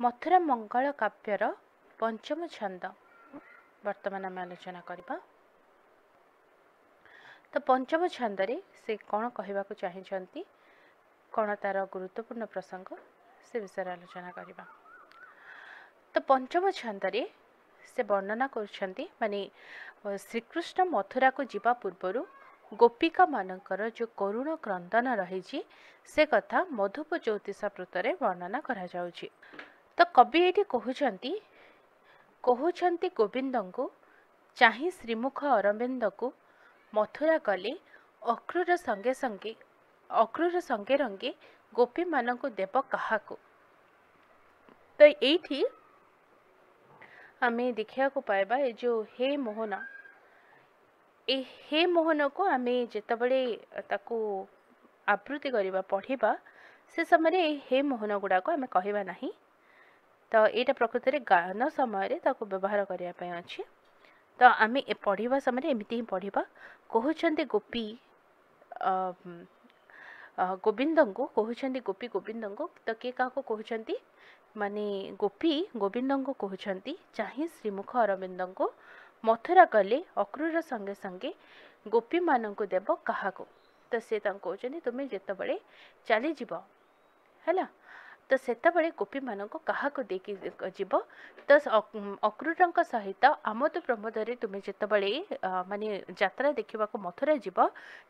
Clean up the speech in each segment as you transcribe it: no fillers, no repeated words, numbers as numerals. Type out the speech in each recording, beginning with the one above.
मथुरा मंगल काव्यर पंचम छंद वर्तमान आम आलोचना करबा। तो पंचम छंदरे से कौन कहवाक चाहती कौन तार गुरुत्वपूर्ण प्रसंग से विषय आलोचना करबा। तो पंचम छंदरे से वर्णना करुछंती माने श्रीकृष्ण मथुरा को जीवा पूर्वर गोपिका मानकर जो करुण क्रंदन रही से कथा मधुप ज्योतिषा पृतरे वर्णना करा जाउछि। तो कवि ये कहते गोविंद को चाहे श्रीमुख अरविंद को मथुरा गले अक्रूर संगे रंगे गोपी मान को देव क्या। तो ये आम देखा पाइबा ये जो हे मोहन हे मोहन को आम जितेबले आवृत्ति करवा पढ़ा से समय हे मोहन गुड़ाक आम कहवा ना। तो यहाँ प्रकृत में गायन समय व्यवहार करने अच्छे। तो आम पढ़ा समय एमती ही पढ़ा कहते गोपी गोविंद को कहते गोपी गोविंद को। तो किए क्या कहते माने गोपी गोविंद को कहते चाहे श्रीमुख अरविंद को मथुरा गले अक्रूर संगे संगे गोपी मान को देव क्या। तो सी कहते तुम्हें जितेबले चलीज है तो सेतबले गोपी मान को क्या देकी जीव। तो अक्रूर सहित आमोद प्रमोदरे तुम्हें जितेबले माने यात्रा देखा मथुरा जीव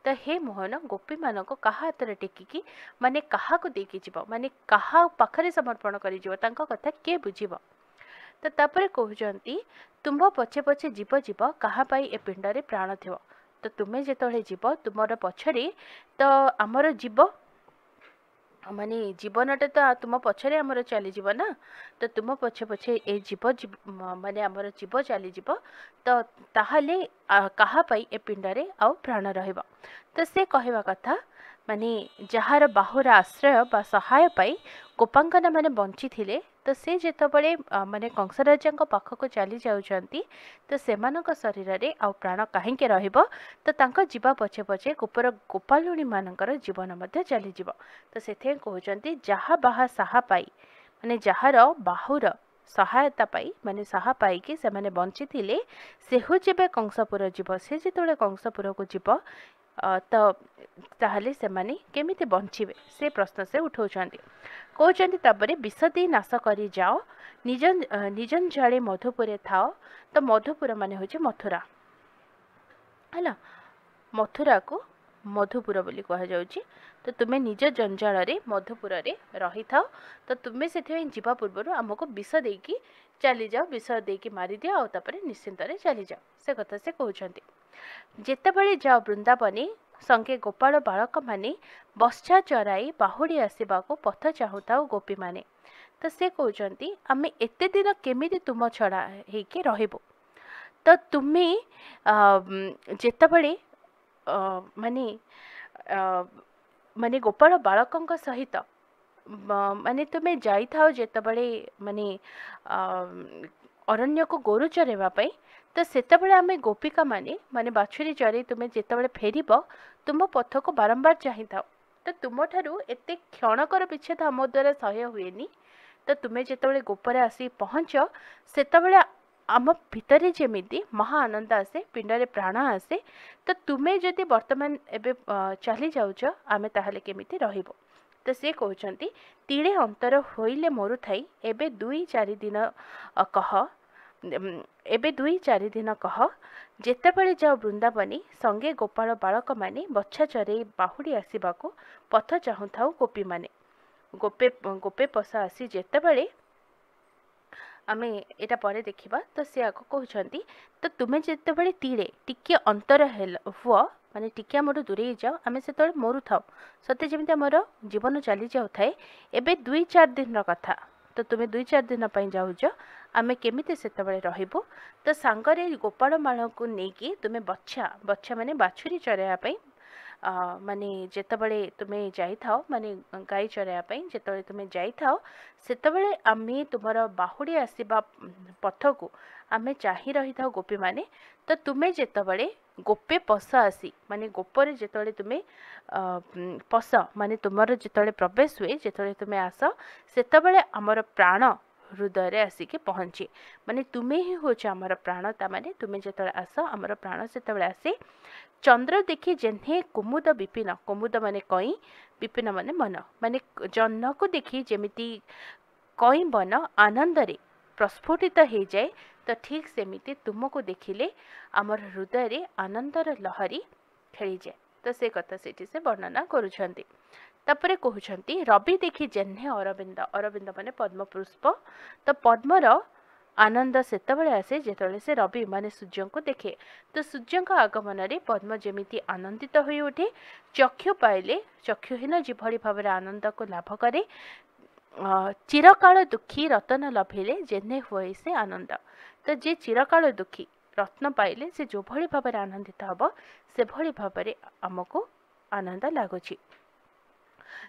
तो हे मोहन गोपी मान को क्या हाथ में टेकिकी माने क्या देकी जीव माने क्या पाखरे समर्पण कर कथा किए बुझीब। तो तापर कहते तुम्भ पछे पछे जीव जीव क्या ए पिंडरे प्राण थी। तो तुम्हें जिते जीव तुम पछरे तो आमर जीव माने जीवनटा तो तुम पछरे आमर चलीज ना। तो तुम पछे पछे ए जीव माने आमर जीव चलीज तो ताहले कहा ए पिंडरे आउ प्राण रहिबा। तो से कहवा कथा माने जहार बाहुर आश्रय बा सहाय पाई गोपांगना माने बंची थिले। तो से जेतबले माने कंसराजा पाखक चली जाउछंती तो सेमानक शरीर रे आउ प्राण काहे रहिबो। तो तांका जीवा पछे पछे गोपालुणी मानकर जीवन मध्य चली जीव। तो सेथे कहउछंती जहा बाहा साहा पाई माने जहार बाहुर सहायता पाई माने साहा पाई कि से माने बंची थिले सेहु जेबे कंसपुर जीव से जेतबले कंसपुर को जीव तो ताहले से माने केमिति बंचिबे से प्रश्न से उठाउछंती। कहउछंती तापरे विषदी नाश करी जाओ निजन झाड़े मधुपुरे थाओ। तो मधुपुर माने होचे मथुरा है मथुरा को मधुपुर बोली कह जाउची। तो तुम्हें निज जंजाल रे मधुपुर रे रही थाओ। तो तुम्हें से जीवा पूर्व आमको विष देकी चली जाओ विष देकी मारी दिया और तापरे निश्चिंत चली जाओ से कथा से कहउछंती। जेतेबेले जाओ वृंदावने संगे गोपाल बालक माने बस्छा चराई बाहुड़ी आसवा को पथ चाहूता गोपी माने। तो से कहउछंती आमे एते दिन केमिति तुम छड़ा हेके रहिबो। तो तुम्हें जेतेबेले माने माने गोपाल बालक सहित माने तुम्हें जाई थाओ जेतेबेले माने अरण्य को गोरु चरेवा पई। तो सेतेबेले आमे गोपिका माने माने बाछुरी चरे तुम्हें जेतेबेले फेरिब तुम पथ को बारंबार चाही थाओ। तो तुम ठारू एते क्षणकर विच्छेद आम द्वारा सह्य हुएनी। तो तुम्हें जेतेबेले गोपरे आसी पहुँच सेतेबेले आम भितरे जेमिति महा आनंद आसे पिंडरे प्राण आसे। तो तुम्हें जदि वर्तमान एबे चली जाउछ आमे ताहले केमिति रहिबो। तो से कहउछंती तीड़े अंतर होइले मोरु थाई एबे 2-4 दिन कह एबे 2-4 दिन कह जेतेबेले जाओ वृंदावनी संगे गोपाल बालक माने बच्छा चरे बाहुड़ी आसवा को पथ चाहूथाओ गोपी माने। गोपे पशा आसी जेतेबेले आमे एटा परे देखिबा। तो से आको कहउछंती तो तुम्हें जेतेबेले तीड़े टिके अंतर हुआ माने टिके आमर दूरे जाओ आमे सेतबेले मरु थाओ सते जेमिति आमर जीवन चली जाउ थाए एबे 2-4 दिन कथा। तो तुम्हें 2-4 दिन पई जाउछ आमे केमिति सेतबेले रहिबो। तो सांगरे गोपाल माल को नेकी तुम्हें बच्छा माने बाछुरी चराया पई माने जेतेबेले तुम्हें जाई थाओ माने गाई चराया पई जेतेबेले तुम्हें जाई थाओ सेतेबेले आमे तुमर बाहुड़ी आसीबा पथ को आमे चाही रही थाओ गोपी माने। तो तुम्हें जेतेबेले गोपे पश आसी माने गोपरे जेतेबेले तुम्हें पश माने तुमर जेतेबेले प्रवेश हुए जेतेबेले तुम्हें आस सेतेबेले आमर प्राण हृदय आसिक पहुँचे माने तुम्हें ही हो आमर प्राण ताने तुम्हें जो आस आमर प्राण से आसे चंद्र देखी जेन्हे कुमुद विपिन कुमुद माने कई विपिन माने मन माने जह्न को देखी जमिति कई बन आनंद रे प्रस्फुटित हो जाए तो ठीक सेमिति तुमको देखिले आमर हृदय रे आनंदर लहरी खेली जाए तो से कथा से वर्णना करुछंती तापरे कहउछंती रवि देखी जेन्हे अरविंद अरविंद माने पद्म पुष्प तो पद्मर आनंद सेतबेले आसे जेतबेले से रवि माने सूर्य को देखे तो सूर्य आगमन रे पद्म जेमिति आनंदित होई उठे चक्षु पाइले चक्षुहीन जिभଳି भाବରେ आनंद को लाभ करे चिरकाल दुखी रतन लभिले जेन्हे हुए से आनंद तो जे चिरकाल दुखी रत्न पाइले से जो भଳି भाବରେ आनंदित हब से भଳି भाବରେ हमको आनंद लागुची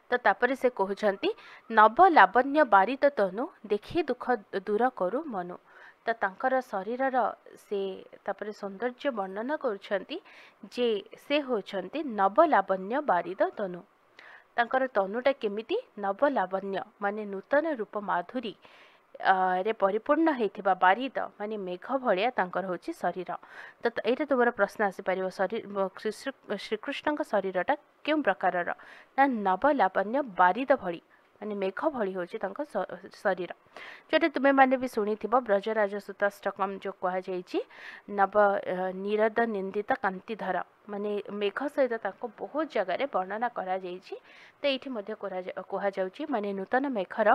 तो तापरे से कहउछंती नव लावण्य बारिद तनु देखी दुख दूर करू मनु तो तांकर शरीर से तापरे सौंदर्य वर्णना करुछंती जे से होछंती नव लावण्य बारिद तनु तांकर तनुटा केमिति नव लावण्य माने नूतन रूप माधुरी रे परिपूर्ण होइथिबा बारिद माने मेघ भलिया तांकर होची शरीर तो एटा तुमरा प्रश्न आसी परिबो शरीर श्रीकृष्ण शरीरटा केउ प्रकारर ना नव लावण्य बारिद भली माने मेघ भली होची तांकर शरीर जोटे तुमे माने भी सुनिथिबो ब्रजराज सुताष्टकम जो कहा जाईची नव निरद निंदित कांतिधर माने मेघ सहित ताको बहुत जगह रे वर्णना करा जाईची तो एठी मध्ये कहा जाउची माने नूतन मेघर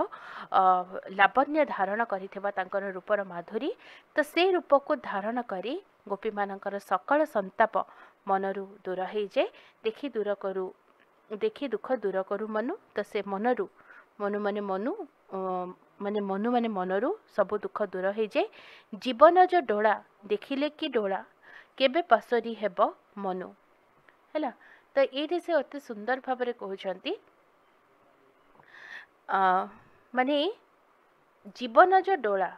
लावण्य धारण करिथिबा तांकर रूपर माधुरी तो से रूप को धारण करी गोपी मानकर सकल संताप मनरु दूर हो जाए देखी दुख दूर करू मनु तो से मनरु मनु माने मनु माने मनरु सब दुख दूर हो जाए जीवन जो डोला देखिले कि डोला केबे पासरी हेब मनु हैला तो ये से अति सुंदर भाव कहउछंती माने जीवन जो डोला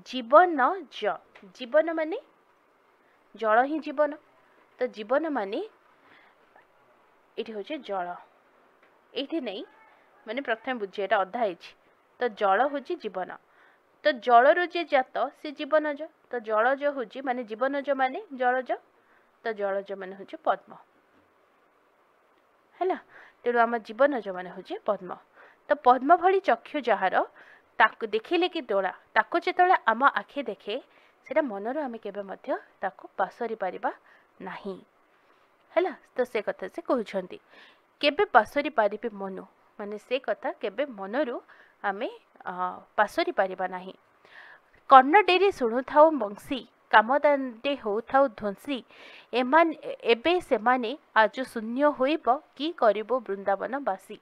जीवन माने जल ही जीवन तो जीवन माने ये हूँ जल ये नहीं माने प्रथम बुझे अधा है तो जल हूँ जीवन तो जल जे जात से जीवनज तो जलज हूँ माने जीवनज माने जलज तो जलज माने हूँ पद्म है तेणु आम जीवनज माने हूँ पद्म तो पद्म भली चक्षु जार ताकु देखिले कि डोला ताकु जेतबेले आम आखि देखे सेटा मनर आम केबे पासरी पारिबा नाही हैला तो से कथा से कहउछंती केबे पासरी पारिबे मनु माने से कथा केबे मनरु आमे पासरी पारिबा नाही कर्ण डेरी सुनु थाउ बंसी कामदांडे हो थाउ ध्वंसी एमान एबे से माने आज शून्य होइब की करिबो वृंदावन बासी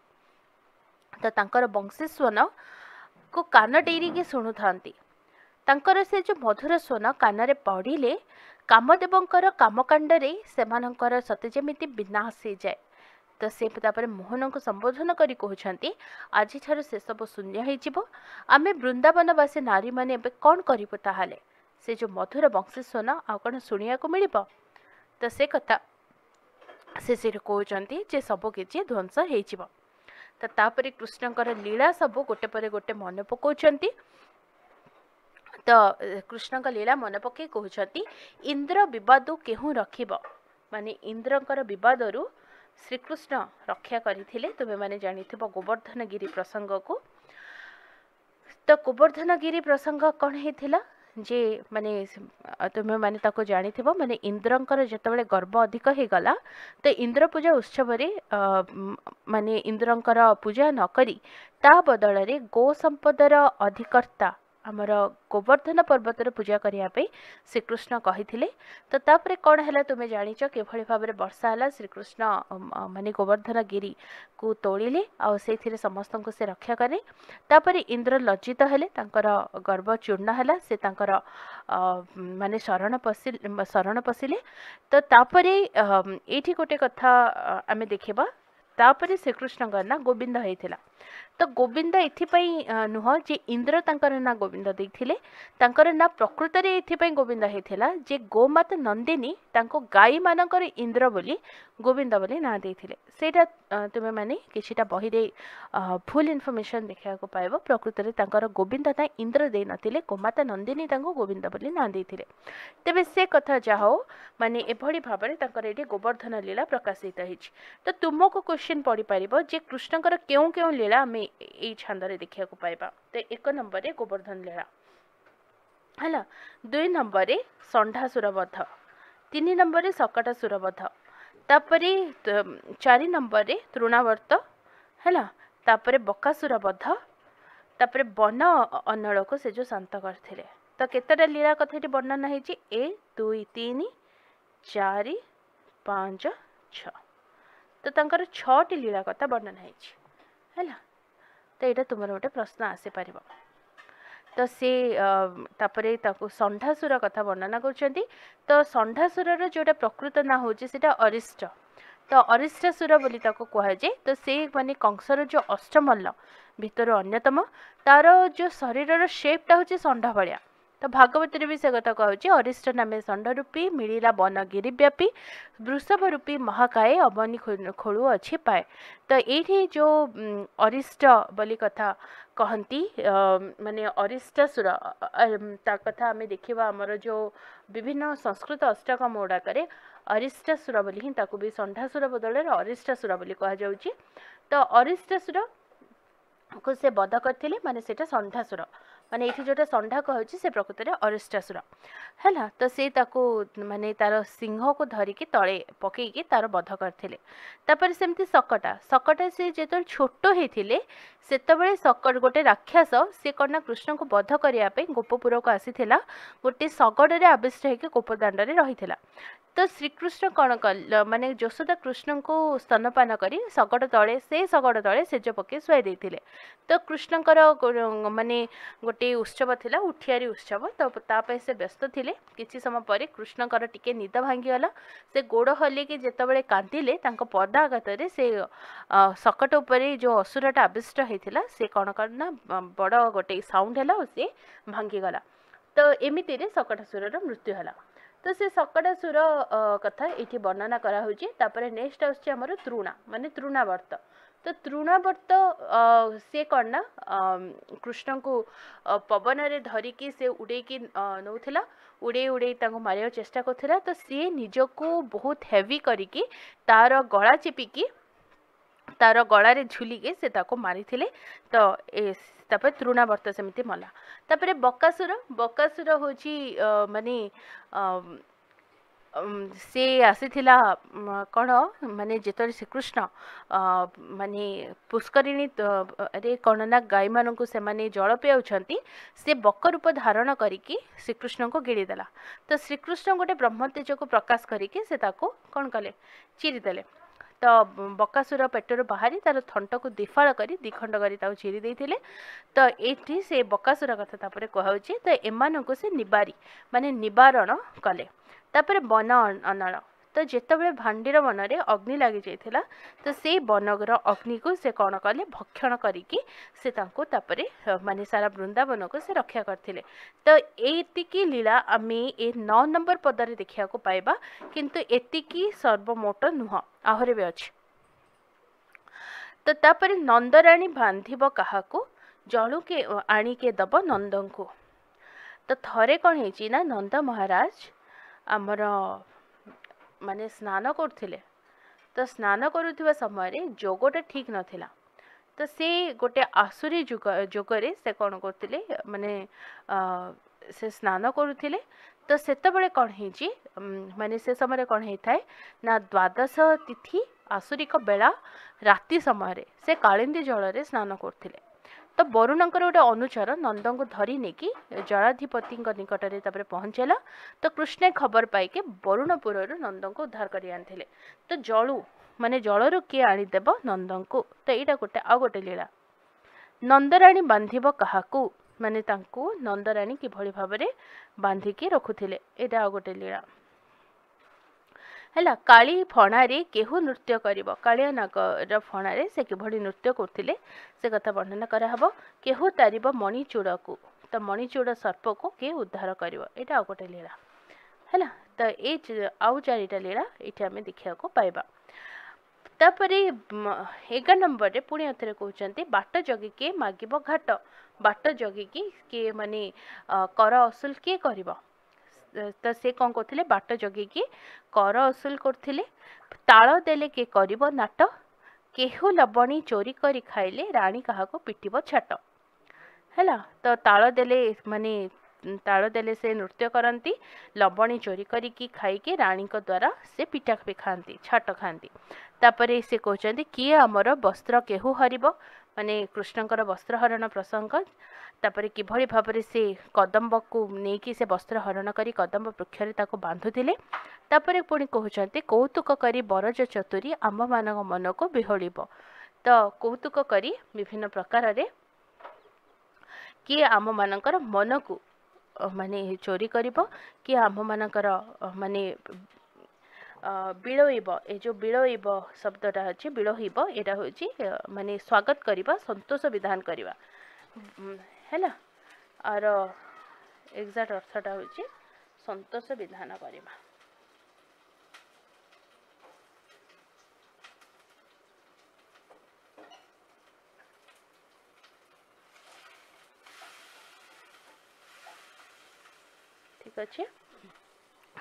तो तांकर बंसी स्वन को कान डेरी के शुणु थांती तांकर से जो मधुर स्वन कान पड़िले कामदेवंकर कामकांडरे सेमानंकर सते जेमिति विनाश हो जाए तो से मोहन को संबोधन करी कहउछंती आज ठार से सब शून्य हो आमे वृंदावनवासी नारी माने एबे कौन करिबो ताहाले से जो मधुर बंशी स्वन आ कौन शुणिया को मिलिबो तो से कथा से कहउछंती जे सब किछि ध्वंस हो तो तापरे कृष्णकर लीला सब गोटे पर गोटे मन पकाउछंती तो कृष्ण का लीला मन पकई कहउछंती इंद्र विवाद केहू रखिब माने इंद्रकर विवादरू श्रीकृष्ण रक्षा करथिले तुमे माने जानिथिबो गोवर्धन गिरी प्रसंग को तो गोवर्धन गिरी प्रसंग कौन हेथिला जे माने तुमे माने ताको जानिथिबो माने इंद्रंकर जतबेले गर्व अधिक हे गला तो इंद्र पूजा उत्सव रे माने इंद्रंकर पूजा न करी ता बदल रे गो संपदर अधिकर्ता आमर गोवर्धन पर्वतर पूजा करने श्रीकृष्ण कही तो तापर कौन है तुम्हें जाच कि भाव में वर्षा है श्रीकृष्ण माने गोवर्धन गिरी को तोड़िले आउ समस्त को से रक्षा करे तापर इंद्र लज्जित हेले गर्व चूर्ण है से माने शरण पशिले तो तापर ये गोटे कथा आम देखा तापर श्रीकृष्ण ना गोविंद होता तो गोविंद एथिपाई नुह जे इंद्र तांकर ना गोविंद देथिले तांकर ना प्रकृत रे एथिपाई गोविंद हेथिला जे गोमाता नंदिनी तांको गाई मानकर इंद्र बोली गोविंद बोली ना देथिले सेटा तुमे माने किछिटा बही रे फुल इनफॉरमेशन देखा को पाइबो प्रकृत रे तांकर गोविंद ना इंद्र दे नथिले गोमाता नंदिनी तांको गोविंद बोली ना देथिले तेबे से कथा जाहो माने एभडी भाबरे तांकर एठी गोवर्धन लीला प्रकाशित हिच तो तुमको क्वेश्चन पड़ी पारिबो जे कृष्णकर केउ केउ लीला हमें ए छंदरे देखिया को पाइबा तो 1 नंबर रे गोवर्धन लीला हला 2 नंबर रे संढासुर वध 3 नंबर रे सकटासुर वध तापरे 4 नंबर रे तृणावर्त हला तापरे बकासुर वध तापरे वन अन्नल को से जो शांत करथिले तो केतेटा लीला कथेटी वर्णन हेची 1 2 3 4 5 6 तो तांकर 6 टी लीला कथा वर्णन हेची हला तो यहाँ तुम गोटे प्रश्न आसी पार तो से तापरे ताको संढासुर कथा वर्णना कर तो संढासुर जोटा प्रकृत ना हूँ सीटा अरिष्ट तो अरिष्टासुर बोली ताको कहुए तो से माने कंसर जो अष्टमल्ल भितर अन्यतम तार जो शरीर शेपटा हूँ षंढ भाया तो भागवत भी से कथा कहूँ अरिष्ट नामे षंडरूपी मिलिला वन गिरिव्यापी वृषभ रूपी महाकाय अवनी खोलू अच्छी पाए तो ये जो अरिष्ट बोली कथा कहती माने अरिष्टासुर ता कथा आम देखा आमर जो विभिन्न संस्कृत अष्टकम गुड़ाक अरिष्टासुर बोली ही ताकू भी षंढासुर बदल अरिष्टासुर बोली कह तो अरिष्टासुर को से बध करथिले माने सेटा षंढासुर माने एठी जोटा षंढा कहउची से प्रकृत रे अरिष्टासुर हैला तो से ताको माने तार सिंह को धरिकी तळे पकेकी तार बध करथिले तापर सेमती सकटा सकटा से जेतल छोटो हेथिले सेतबेले सकट गोटे राक्षस से कन्ना कृष्ण को बध करिया पे गोपपुर को आसीथिला गोटे सगड रे आविष्ट हेके गोपदांड रे रहिथिला तो श्रीकृष्ण कौन कल माने यशोदा कृष्ण को स्तनपान करी सगड़ तले से सगड़ तले सेज पके शुआई देथिले तो कृष्णकर माने गोटे उत्सव थिला उठियारी उत्सव तो तापे से व्यस्त थिले किछि समय परे कृष्णकर टिके निद भांगी गला से गोड़ हले कि जेतबेले कांदिले तांको पदाघात रे से सकट उपरे जो असुरटा आविष्ट हेथिला से कौन करना बड़ गोटे साउंड हैला से भांगी गला तो एमिति रे सकटासुरर मृत्यु हैला तो से सकटासुर कथा ये वर्णना करा होची तापरे नेक्स्ट आछे हमर तृणा माने तृणावर्त तो तृणावर्त से करना कृष्ण को पवन रे धरिकी से उड़ेकी नौथिला उड़े उड़े तांको मारिया चेष्टा करथिला तो से निजको बहुत हेवी करिकी तार गळा चिपिकी तार गळारे झुलिके से ताको मारिथिले तो तापर तृणावर्त सेमती मला तापर बकासुर होची माने से आसीथिला कौन माने जेतरे श्रीकृष्ण माने पुष्करिणी रे कौन ना गाई मान को से माने जल पियाउछंती से बक रूप धारण करिकी श्रीकृष्ण को गिड़ीदेला तो श्रीकृष्ण गोटे ब्रह्मतेज को प्रकाश करिकी से ताको कौन कले चिरीदेले तो बकासुर पेटर बाहरी तार थंट को दिफाड़ करी दिखंड करी ताऊ चिरी देथिले तो एठी से बकासुर कथा तापरे कहउची तो एमान को से निबारी माने निवारण कले तापरे वन अनल तो जेतबेले भांडीर वन रे अग्नि लागि जाइथिला तो से वनगर अग्नि को से कौन कले भक्षण करिकी से तांको तापरे माने सारा वृंदावन को से रक्षा करथिले तो एतिकी लीला आमे ए 9 नंबर पदरे देखिया को पाइबा किंतु एतिकी सर्वमोट नुह आहरे बे अछि तो तापरे नंदराणी बांधिब काहाको जळु के आणी के दब नंदन को तो थरे कौन हेची ना नंद महाराज आमर माने स्नान करथिले तो स्नान करुथिबा समय रे जोगटा ठीक नथिला तो से गोटे आसुरी जोगरे से कौन करथिले माने से स्नान करुथिले तो सेतबेले कौन हेची माने से समय कौन हेथाय ना द्वादश तिथि आसुरिक बेला राति समय रे से कालिंदी जल रे स्नान करथिले तो वरुणकर गोटे अनुचर नंद को धरी नेकी जलाधिपति निकट में पहुँचेला तो कृष्ण खबर पाइके वरुणपुर नंद को उद्धार कर आनथिले तो जलू माने जलरू किए आनीदेव नंद को तो यहाँ गोटे आ गोटे लीला नंदराणी बांधिब काहाकू माने तांको नंदराणी किभली भाव में बांधिकी रखुथिले एटा आ गोटे लीला ହେଲା କାଳି ଫଣାରେ କେହୁ ନୃତ୍ୟ କରିବ କାଳିଆ ନାଗର ଫଣାରେ ସେ କିଭଳି ନୃତ୍ୟ କରୁଥିଲେ ସେ କଥା ବର୍ଣ୍ଣନା କରାହେବ। କେହୁ ତାରିବ ମଣିଚୂଡ଼କୁ ତ ମଣିଚୂଡ଼ ସର୍ପକୁ କିଏ ଉଦ୍ଧାର କରିବ ଏଇଟା ଆଉ ଗୋଟେ ଲୀଳା ହେଲା। ତ ଆଉ ଚାରିଟା ଲୀଳା ଏଇଠି ଆମେ ଦେଖିବାକୁ ପାଇବା। ତାପରେ 11 ନମ୍ବରରେ ପୁଣି ଏଥିରେ କହୁଛନ୍ତି ବାଟ ଜଗିକି ମାଗିବ ଘାଟ ବାଟ ଜଗିକି କିଏ ମାନେ କର ଅସୁଲ କିଏ କରିବ ତ ସେ କ'ଣ କରୁଥିଲେ ବାଟ ଜଗିକି କର ଅସୁଲ କରୁଥିଲେ। ତାଳ ଦେଲେ କିଏ କରିବ ନାଟ କେହୁ ଲବଣୀ ଚୋରି କରି ଖାଇଲେ ରାଣୀ କାହାକୁ ପିଟିବ ଛାଟ ହେଲା। ତ ତାଳ ଦେଲେ ସେ ନୃତ୍ୟ କରନ୍ତି ଲବଣୀ ଚୋରି କରିକି ଖାଇକି ରାଣୀଙ୍କ ଦ୍ୱାରା ସେ ପିଟା ଖାଆନ୍ତି ଛାଟ ଖାଆନ୍ତି। ତାପରେ ସେ କହୁଛନ୍ତି କିଏ ଆମର ବସ୍ତ୍ର କେହୁ ହରିବ ମାନେ କୃଷ୍ଣଙ୍କର ବସ୍ତ୍ର ହରଣ ପ୍ରସଙ୍ଗ। ତାପରେ କିଭଳି ଭାବରେ ସେ କଦମ୍ବକୁ ନେଇକି ସେ ବସ୍ତ୍ର ହରଣ କରି କଦମ୍ବ ବୃକ୍ଷରେ ତାକୁ ବାନ୍ଧୁଥିଲେ। ତାପରେ ପୁଣି କହୁଛନ୍ତି କୌତୁକ କରି ବରଜ ଚତୁରୀ ଆମ୍ଭମାନଙ୍କ ମନକୁ ବିହଳିବ। ତ କୌତୁକ କରି ବିଭିନ୍ନ ପ୍ରକାରରେ କିଏ ଆମମାନଙ୍କର ମନକୁ ମାନେ ଚୋରି କରିବ କିଏ ଆମମାନଙ୍କର ମାନେ ବିଳୋଇବ ଏ ଯେଉଁ ବିଳୋଇବ ଶବ୍ଦଟା ଅଛି ବିଳୋଇବ ଏଇଟା ହେଉଛି ମାନେ ସ୍ୱାଗତ କରିବା ସନ୍ତୋଷ ବିଧାନ କରିବା ହେଲା। ଆର ଏକ୍ଜାକ୍ଟ ଅର୍ଥଟା ହେଉଛି ସନ୍ତୋଷ ବିଧାନ କରିବା। ଠିକ ଅଛି।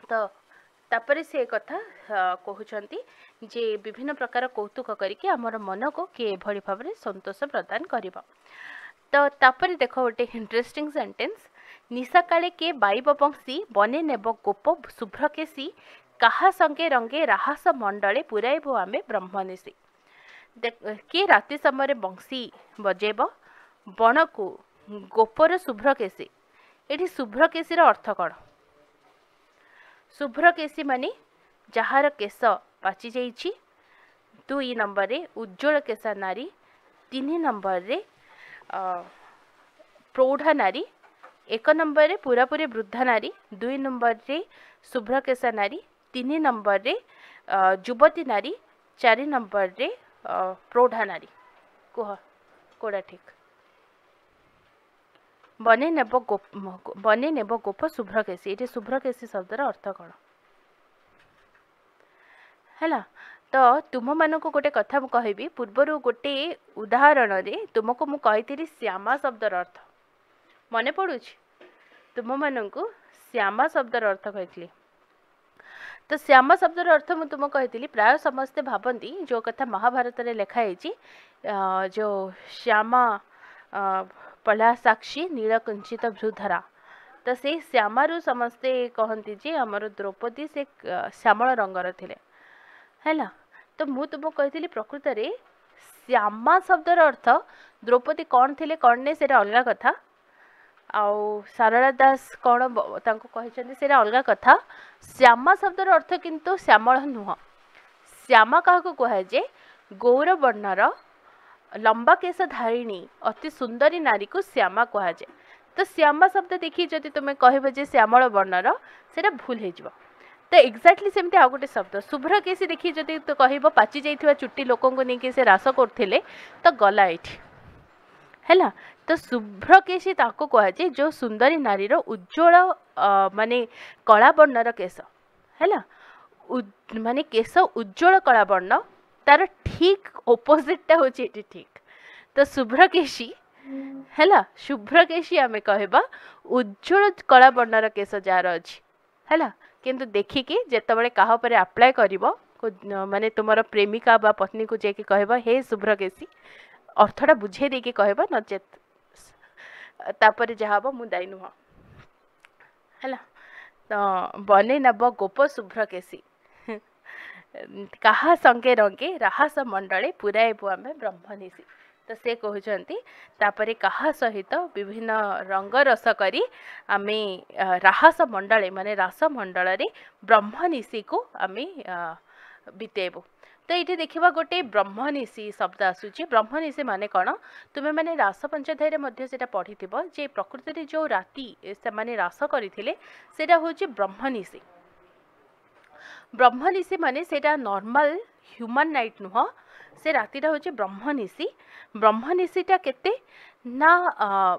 ତ ତାପରେ ସେ କଥା କହୁଛନ୍ତି ଯେ ବିଭିନ୍ନ ପ୍ରକାର କୌତୁକ କରିକି ଆମର ମନକୁ କିଏ ଏଭଳି ଭାବରେ ସନ୍ତୋଷ ପ୍ରଦାନ କରିବ। ତ ତାପରେ ଦେଖ ଗୋଟେ ଇଣ୍ଟରେଷ୍ଟିଂ ସେଣ୍ଟେନ୍ସ ନିଶା କାଳେ କିଏ ବାଇବ ବଂଶୀ ବନେ ନେବ ଗୋପ ଶୁଭ୍ର କେଶୀ କାହା ସଙ୍ଗେ ରଙ୍ଗେ ରାହାସ ମଣ୍ଡଳେ ପୁରାଇବୁ ଆମେ ବ୍ରହ୍ମନିଶି। କିଏ ରାତି ସମୟରେ ବଂଶୀ ବଜେଇବ ବଣକୁ ଗୋପର ଶୁଭ୍ର କେଶୀ। ଏଠି ଶୁଭ୍ର କେଶୀର ଅର୍ଥ କ'ଣ? ଶୁଭ୍ର କେଶୀ ମାନେ ଯାହାର କେଶ ପାଚି ଯାଇଛି। 2 ନମ୍ବରରେ ଉଜ୍ଜଳ କେଶା ନାରୀ। 3 ନମ୍ବରରେ ପ୍ରୌଢ଼ା ନାରୀ। 1 ନମ୍ବରରେ ପୁରାପୁରି ବୃଦ୍ଧା ନାରୀ। 2 ନମ୍ବରରେ ଶୁଭ୍ର କେଶା ନାରୀ। 3 ନମ୍ବରରେ ଯୁବତୀ ନାରୀ। 4 ନମ୍ବରରେ ପ୍ରୌଢ଼ା ନାରୀ। କୁହ କୋଉଟା ଠିକ? ବନେ ନେବ ଗୋପ ଶୁଭ୍ର କେଶୀ। ଏଠି ଶୁଭ୍ର କେଶୀ ଶବ୍ଦର ଅର୍ଥ କ'ଣ ହେଲା? ତ ତୁମମାନଙ୍କୁ ଗୋଟେ କଥା ମୁଁ କହିବି ପୂର୍ବରୁ ଗୋଟେ ଉଦାହରଣରେ ତୁମକୁ ମୁଁ କହିଥିଲି ଶ୍ୟାମା ଶବ୍ଦର ଅର୍ଥ ମନେ ପଡ଼ୁଛି? ତୁମମାନଙ୍କୁ ଶ୍ୟାମା ଶବ୍ଦର ଅର୍ଥ କହିଥିଲି। ତ ଶ୍ୟାମା ଶବ୍ଦର ଅର୍ଥ ମୁଁ ତୁମକୁ କହିଥିଲି ପ୍ରାୟ ସମସ୍ତେ ଭାବନ୍ତି ଯେଉଁ କଥା ମହାଭାରତରେ ଲେଖା ହେଇଛି ଯେଉଁ ଶ୍ୟାମା ପଲା ସାକ୍ଷୀ ନୀଳ କୁଞ୍ଚିତ ଭ୍ରୁଧରା। ତ ସେଇ ଶ୍ୟାମାରୁ ସମସ୍ତେ କହନ୍ତି ଯେ ଆମର ଦ୍ରୌପଦୀ ସେ ଶ୍ୟାମଳ ରଙ୍ଗର ଥିଲେ ହେଲା। ତ ମୁଁ ତୁମକୁ କହିଥିଲି ପ୍ରକୃତରେ ଶ୍ୟାମା ଶବ୍ଦର ଅର୍ଥ ଦ୍ରୌପଦୀ କ'ଣ ଥିଲେ କ'ଣ ନାହିଁ ସେଇଟା ଅଲଗା କଥା। ଆଉ ସାରଳା ଦାସ କ'ଣ ତାଙ୍କୁ କହିଛନ୍ତି ସେଇଟା ଅଲଗା କଥା। ଶ୍ୟାମା ଶବ୍ଦର ଅର୍ଥ କିନ୍ତୁ ଶ୍ୟାମଳ ନୁହଁ। ଶ୍ୟାମା କାହାକୁ କୁହାଯାଏ? ଗୌରବର୍ଣ୍ଣର ଲମ୍ବା କେଶ ଧାରିଣୀ ଅତି ସୁନ୍ଦରୀ ନାରୀକୁ ଶ୍ୟାମା କୁହାଯାଏ। ତ ଶ୍ୟାମା ଶବ୍ଦ ଦେଖି ଯଦି ତୁମେ କହିବ ଯେ ଶ୍ୟାମଳ ବର୍ଣ୍ଣର ସେଇଟା ଭୁଲ ହେଇଯିବ। ତ ଏକ୍ଜାକ୍ଟଲି ସେମିତି ଆଉ ଗୋଟେ ଶବ୍ଦ ଶୁଭ୍ର କେଶୀ ଦେଖି ଯଦି ତୁ କହିବ ପାଚି ଯାଇଥିବା ଚୁଟି ଲୋକଙ୍କୁ ନେଇକି ସେ ରାସ କରୁଥିଲେ ତ ଗଲା ଏଇଠି ହେଲା। ତ ଶୁଭ୍ର କେଶୀ ତାକୁ କୁହାଯାଏ ଯେଉଁ ସୁନ୍ଦରୀ ନାରୀର ଉଜ୍ଜଳ ମାନେ କଳା ବର୍ଣ୍ଣର କେଶ ହେଲା। ମାନେ କେଶ ଉଜ୍ଜଳ କଳା ବର୍ଣ୍ଣ ତାର ଠିକ ଅପୋଜିଟଟା ହେଉଛି ଏଠି ଠିକ। ତ ଶୁଭ୍ର କେଶୀ ହେଲା ଶୁଭ୍ର କେଶୀ ଆମେ କହିବା ଉଜ୍ଜଳ କଳା ବର୍ଣ୍ଣର କେଶ ଯାହାର ଅଛି ହେଲା। କିନ୍ତୁ ଦେଖିକି ଯେତେବେଳେ କାହା ଉପରେ ଆପ୍ଲାଏ କରିବ ମାନେ ତୁମର ପ୍ରେମିକା ବା ପତ୍ନୀକୁ ଯାଇକି କହିବ ହେ ଶୁଭ୍ର କେଶୀ ଅର୍ଥଟା ବୁଝେଇ ଦେଇକି କହିବ ନଚେତ ତାପରେ ଯାହା ହବ ମୁଁ ଦାୟୀ ନୁହଁ ହେଲା। ତ ବନେ ନେବ ଗୋପ ଶୁଭ୍ର କେଶୀ କାହା ସଙ୍ଗେ ରଙ୍ଗେ ରାହାସ ମଣ୍ଡଳେ ପୁରାଇବୁ ଆମେ ବ୍ରହ୍ମନିଶି। ତ ସେ କହୁଛନ୍ତି ତାପରେ କାହା ସହିତ ବିଭିନ୍ନ ରଙ୍ଗ ରସ କରି ଆମେ ରାହାସ ମଣ୍ଡଳେ ମାନେ ରାସ ମଣ୍ଡଳରେ ବ୍ରହ୍ମନିଶିକୁ ଆମେ ବିତେଇବୁ। ତ ଏଇଠି ଦେଖିବା ଗୋଟେ ବ୍ରହ୍ମନିଶି ଶବ୍ଦ ଆସୁଛି। ବ୍ରହ୍ମନିଶି ମାନେ କ'ଣ? ତୁମେମାନେ ରାସ ପଞ୍ଚଧ୍ୟାୟରେ ମଧ୍ୟ ସେଇଟା ପଢ଼ିଥିବ ଯେ ପ୍ରକୃତରେ ଯେଉଁ ରାତି ସେମାନେ ରାସ କରିଥିଲେ ସେଇଟା ହେଉଛି ବ୍ରହ୍ମନିଶି ब्रह्मनिशी माने सेटा नॉर्मल ह्यूमन नाइट नुह से रातिटा होचे ब्रह्मनिशी। ब्रह्मनिशीटा केते ना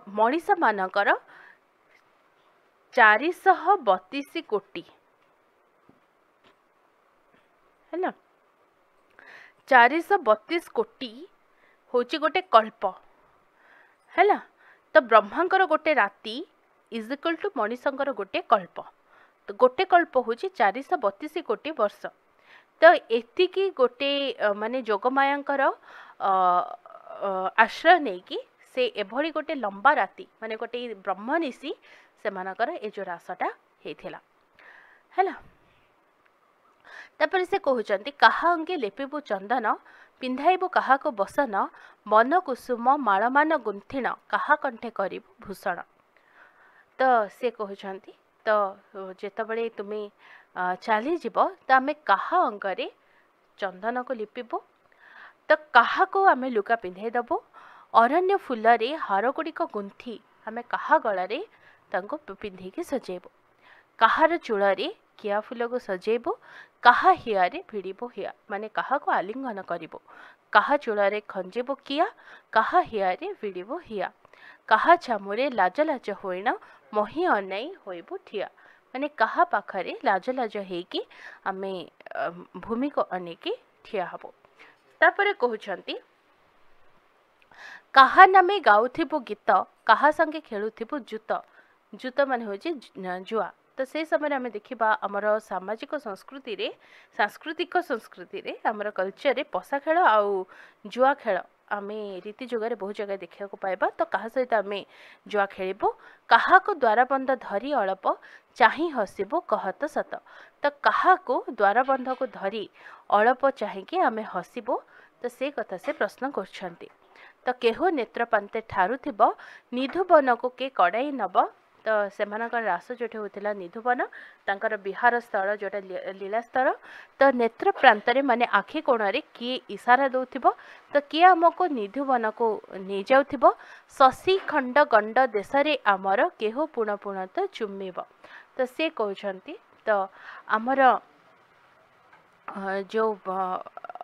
मनीष मानकर 432 कोटी है ना 432 कोटी होची गोटे कल्प है ना। तो ब्रह्मांकर गोटे राति इज इक्वल टू मनीषंकर गोटे कल्प। तो गोटे कल्प होची 432 कोटी वर्ष। तो एतिकी गोटे माने जोगमायांकर आश्रय नहीं कि से एभली गोटे लंबा राति माने गोटे ब्रह्मनिशी से मानकर ए जो रासटा हेथिला हैला। तापर से कहउचंती कहा अंगे लेपिबु चंदन पिंधाइबु काहा को बसन मन कुसुम मालमान गुंथिण काहा कंठे करिबु भूषण। तो से कहउचंती तो जेतबळे तुमे चली जीव तो आमे काहा अंगरे चंदन को लिपिबु तो काहा को आमे लुका पिंधाई दबु अरण्य फूल रे हार गुड़िक गुंथि आमे काहा गलारे तांको पिंधेकी सजेबु काहार चूଳରେ किया फूल को सजेबु काहा हियारे भिड़िबो हिया माने काहा को आलिंगन करिबो काहा चूଳରେ खंजेबो किया काहा हियारे भिड़िबो हिया काहा चामुरे लाज लाज होइना मही अनाई होइबो ठिया माने काहा पाखरे लाज लाज हेकी आमे भूमि को अनेकी ठिया हबो। तापरे कहउछंती काहा नामे गाउथिबो गीत काहा संगे खेलुथिबो जूत जूत माने होची जुआ। तो से समय आम देखा आमर सामाजिक संस्कृति रे सांस्कृतिक संस्कृति रे आमर कल्चर रे पशा खेल आउ जुआ खेल आम रीति जुगार बहुत जगह देखा पाइबा। तो कहा सहित आम जुआ खेलबो कहा को द्वारबंध धरी अल्प चाही हसिबो कहत सत। तो कहा को द्वारबंध को धरी अल्प चाहिए आम हसिबो तो से कथा से प्रश्न करछंती। तो केहो नेत्र पांते ठारुथिब निधुवन को के कड़ाई नब। तो सेमानकर रास जोटे होतिला निधुवन तांकर विहार स्थल जोटा लीला स्थल। तो नेत्र प्रांतरे माने आखि कोणरे किए इशारा दउथिबो तो किए हमको निधुवन को नहीं जाउथिबो शशि खंड गंड देशरे आमर केहो पुण पुण तो चुम्मिब। तो से कहउछंती तो आमर जो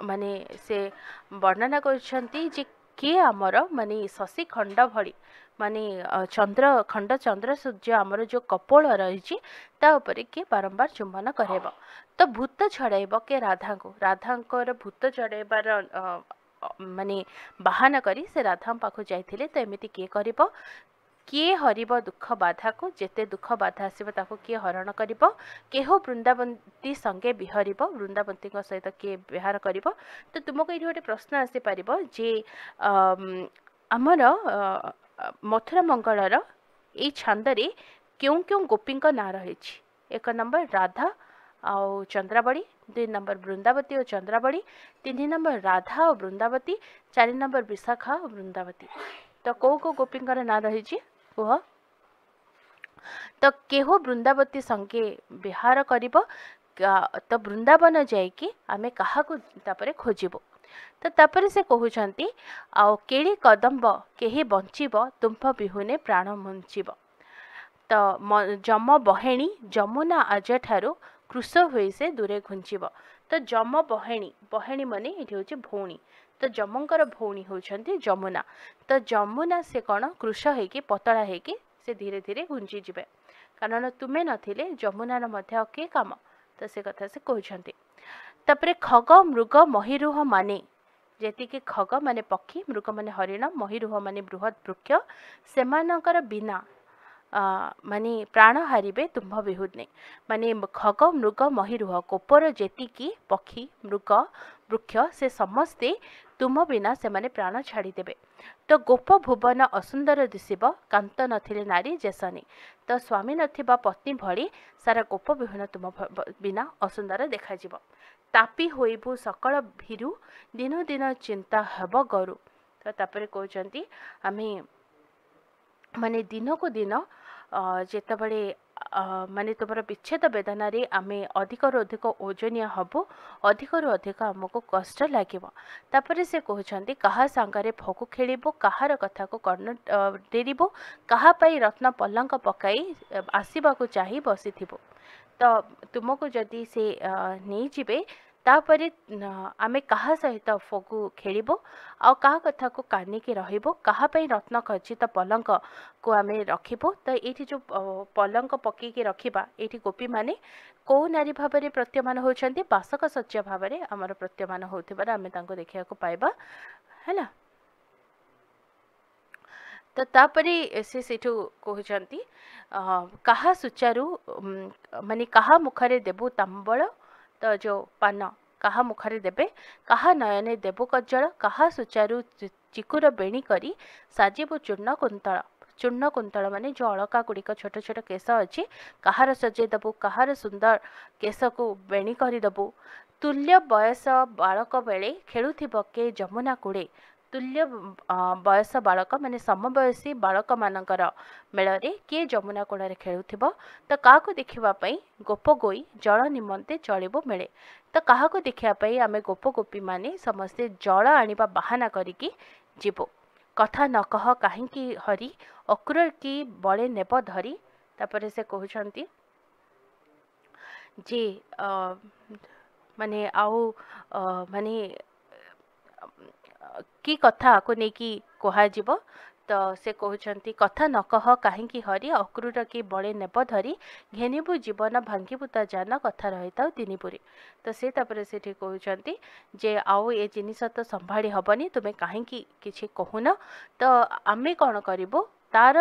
माने से वर्णना करछंती जे किए आमर माने शशि खंड भली माने चंद्र खंड चंद्र सूर्य आमर जो कपोल रही तापर किए बारंबार चुंबन करेब। तो भूत छड़ाइब के राधा को राधांकर भूत चढ़ाइबार माने बाहाना करी से राधा पाखु जाइथिले। तो एमिति किए करिब किए हरिब दुख बाधा को जेते दुख बाधा आसिब ताको किए हरण करिब केहो वृंदावंती संगे बिहरिब वृंदावंती सहित किए विहार करिब। तो तुमको ये गोटे प्रश्न आसी पारिब जे आमर मथुरा मंगलर ये छांदरे क्यों क्यों गोपी ना रही। एक नंबर राधा आउ चंद्रावली 2 नंबर वृंदावती और चंद्रावली 3 नंबर राधा और वृंदावती 4 नंबर विशाखा और वृंदावती। तो कौ कौ गोपी ना रही कह। तो केहो वृंदावती संगे विहार करिब तो वृंदावन जाइकी आमे काहा को तापरे खोजिबो। तो तापर से कहउछंती आउ केड़ी कदम्ब केही बंचिब तुम्भ बिहुने प्राण मुंचिब। तो जम बहेणी जमुना आज ठारू कृश होई से दूरे घुंचिब। तो जम बहेणी बहेणी माने एठी होची भौणी। तो जमंकर भौणी होउछंती जमुना। तो जमुना से कौन कृश हेकी पतला हेकी से धीरे धीरे घुंची जिबे कारण तुमे नथिले जमुनार मध्य के काम। तो से कथा से कहउछंती। तापरे खग मृग महिरुह माने जेति के खग माने पक्षी मृग माने हरिण महिरुह माने बृहत वृक्ष सेमानकर बिना माने प्राण हारिबे तुम्भ बिहुने माने खग मृग महिरुह कोपर जेति की पक्षी मृग वृक्ष से समस्ते तुम बिना से माने प्राण छाड़ी देबे। तो गोप भुवन असुंदर दिशिब कांत नथिले नारी जेसनी। तो स्वामी नथिबा पत्नी भली सारा गोप विहुन तुम बिना असुंदर देखा जिवो। तापी होइबु सकल भीरु दिनो दिन चिंता हेब गरु। तो तापरे कहउचंती आमे माने दिन को दिन जेतबळे माने तुमर विच्छेद वेदना रे आमे अधिक रु अधिक ओजनिया हबो अधिक रु अधिक हमको कष्ट लागिबो। तापरे से कहउचंती कहा सांगारे फगु खेलिबो कहार कथा को कर्ण डेरिबो कहा पई रत्न पलंक पकाई आसीबा को चाही बसिथिबो। तो तुमको जदि से नहीं जीवे तापरे आमे कहा सहित फगु खेलिबो आ कहा कथा को कानिकी रहिबो कहा पई रत्न खचित पलंक को आमे रखिबो। तो एठी जो पलंक पकी के रखिबा एठी गोपी माने को नारी भाबरे प्रत्यमान होचंती बासक सज्जा भाबरे हमर प्रत्यमान होथिबार आमे तांको देखिया को पाइबा हैला। तो तापरे से सेठू कहउचंती कहा सुचारू माने कहा मुखरे देबु तांबळ तो जो पान कहा मुखरे देबे कहा नयने देबु कज्जल कहा सुचारू चिकुर बेणी करी साजिबु चूर्ण कुंतल माने जो अलका गुड़िक छोट छोट केस अच्छी कहार सजे दबु कहार सुंदर केस को बेणी कर दबु तुल्य बयस बालक बेले खेलुथिब के जमुना कूड़े तुल्य बयस बालक माने समबयसी बालक मानकर मेलरे किए जमुना कूड़े खेलुथिब तो क्या देखा गोप गोई जल निमंते चलिबो मेले। तो क्या देखा आमे गोप गोपी माने समस्ते जल आनिबा बहाना करिकी जीवो कथा न कह कहीं हरी अक्रूर की बड़े नेब धरी। तापर से कहउछंती जे माने आउ माने की कथा को नेकी कहा जीव। तो से कहउछंती कथा न कह कहीं हरी अक्रूर की बड़े नेब धरी घेनिबु जीवन भांगिबु ता जान कथा रहिता तिनिपुरी। तो से तापर से कहउछंती जे आउ ए जिनिस तो संभाड़ी हबनी तुमे कहीं किछि कहून। तो आमे कौन करिबो तार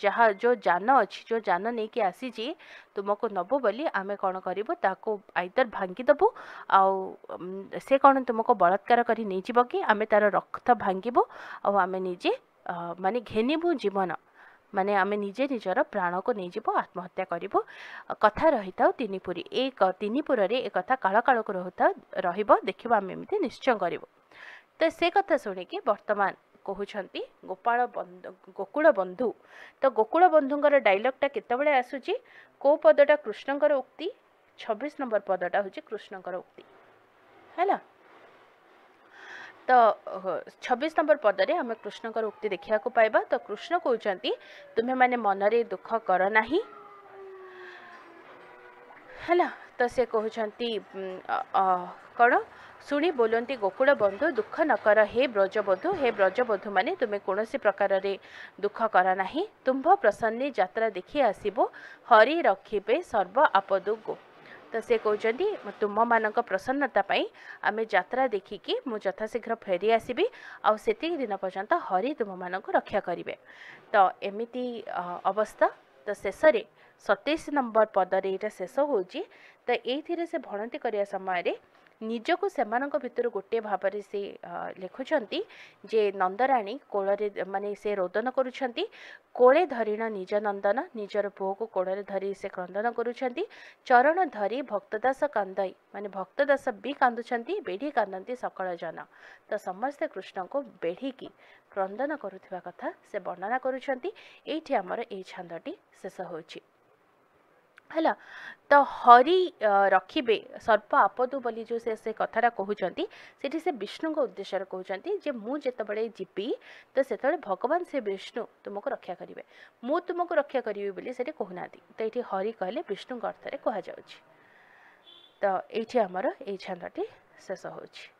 जहाँ जो जान अच्छी जो जान नहीं कि आसी तुमको नबो बोली आमे कौन करिबो ताको आइदर भांगी दबु आउ से कौन तुमको बलात्कार करी नहीं जीव कि आमे तार रक्त भांगिबो आउ आमे निजे माने घेनिबु जीवन माने आमे निजे निजर प्राण को नहीं जीव आत्महत्या करिबो कथा रहिता तिनिपुरी एक तिनिपुर रे एक कथा काल काल को रहता रहिबो देखिबो आमे एमिति निश्चय करिबो। तो से कथा शुणिकी वर्तमान कहउछंती गोकुल बंधु। तो गोकुल बंधुंकर डायलॉगटा केतेबेले आसुची को पदटा कृष्णंकर उक्ति 26 नंबर पदटा होची कृष्णंकर उक्ति हैला। तो 26 नंबर पदरे आम कृष्णंकर उक्ति देखा पाइबा। तो कृष्ण कहउछंती तुम्हें माने मनरे दुख कर नाही हैला। तो से कहउछंती कौन शुणी बोलती गोकुल बंधु दुख न कर हे ब्रजबधु माने तुम्हें कौन प्रकार रे दुख कर नाही तुम्भ प्रसन्ने यात्रा देखी आसीबो हरि रखिबे सर्व आपदु गो। तो से कहउछंती तुम मानक प्रसन्नता पाई आमे यात्रा देखिकी मु यथाशीघ्र फेरी आसीबी आउ सेति दिन पर्यंत हरि तुम मानक रक्षा करिवे। तो एमिति अवस्था। तो शेष 27 नंबर पदरे यहाँ शेष होची। तो ये से भणती करिया समय निजको सेमानक भितर गोटे भाव से लिखुंट जे नंदराणी कोଳରେ माने से रोदन करुछंती कोळे धरिण निज नंदन निजर पुओ को कोଳରେ धरी से क्रंदन करुछंती चरण धरी भक्तदास कांदई माने भक्तदास भी कांदुछंती बेढ़ी कांदती सकल जन। तो समस्ते कृष्ण को बेढ़ी की क्रंदन करुथिबा कथा से वर्णना करुछंती। एठी हमर ए छंदटी शेष होची हैला। तो हरि रखिबे सर्प आपदु बोली जो से कथाटा कहउचंती सेठी से विष्णु को उद्देश्य कहउचंती जे मु जेतबेले जीपी तो सेतबेले भगवान से विष्णु तुमको रक्षा करिवे मु तुमको रक्षा करिवे बोली सेठी कहउनाती। तो एठी हरि कहले विष्णु अर्थ रे कहा जाउची। तो एठी हमर ए छंदटी शेष होची।